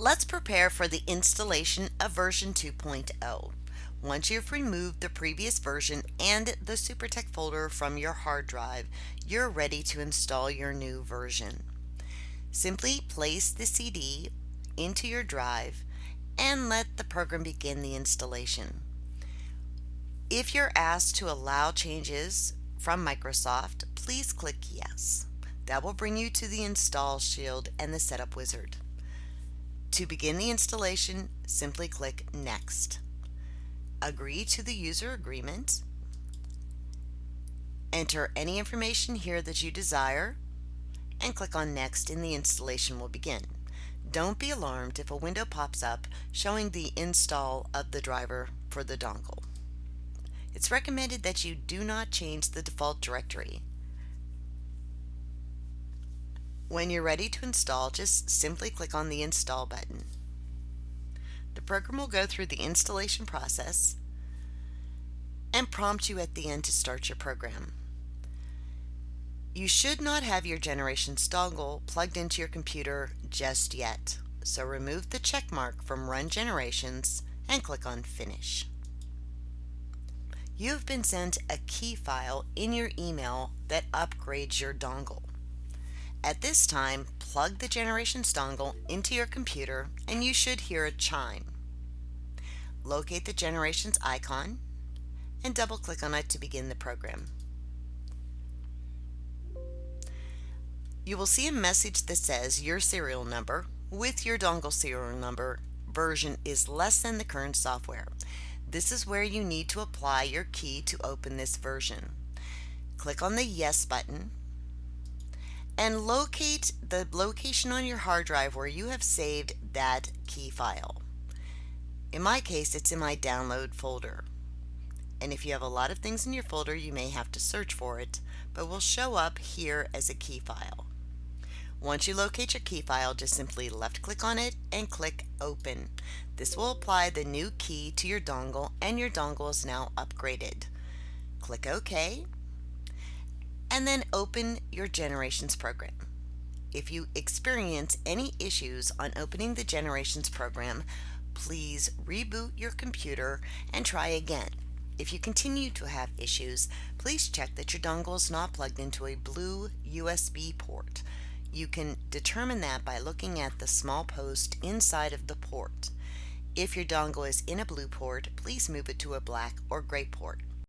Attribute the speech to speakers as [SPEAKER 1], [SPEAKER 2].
[SPEAKER 1] Let's prepare for the installation of version 2.0. Once you've removed the previous version and the SuperTech folder from your hard drive, you're ready to install your new version. Simply place the CD into your drive and let the program begin the installation. If you're asked to allow changes from Microsoft, please click Yes. That will bring you to the Install Shield and the Setup Wizard. To begin the installation, simply click Next. Agree to the user agreement. Enter any information here that you desire and click on Next and the installation will begin. Don't be alarmed if a window pops up showing the install of the driver for the dongle. It's recommended that you do not change the default directory. When you're ready to install, just simply click on the Install button. The program will go through the installation process and prompt you at the end to start your program. You should not have your Generations dongle plugged into your computer just yet, so remove the check mark from Run Generations and click on Finish. You have been sent a key file in your email that upgrades your dongle. At this time, plug the Generations dongle into your computer and you should hear a chime. Locate the Generations icon and double-click on it to begin the program. You will see a message that says your serial number with your dongle serial number version is less than the current software. This is where you need to apply your key to open this version. Click on the Yes button and locate the location on your hard drive where you have saved that key file. In my case, it's in my download folder. And if you have a lot of things in your folder, you may have to search for it, but will show up here as a key file. Once you locate your key file, just simply left click on it and click Open. This will apply the new key to your dongle and your dongle is now upgraded. Click OK and then open your Generations program. If you experience any issues on opening the Generations program, please reboot your computer and try again. If you continue to have issues, please check that your dongle is not plugged into a blue USB port. You can determine that by looking at the small post inside of the port. If your dongle is in a blue port, please move it to a black or gray port.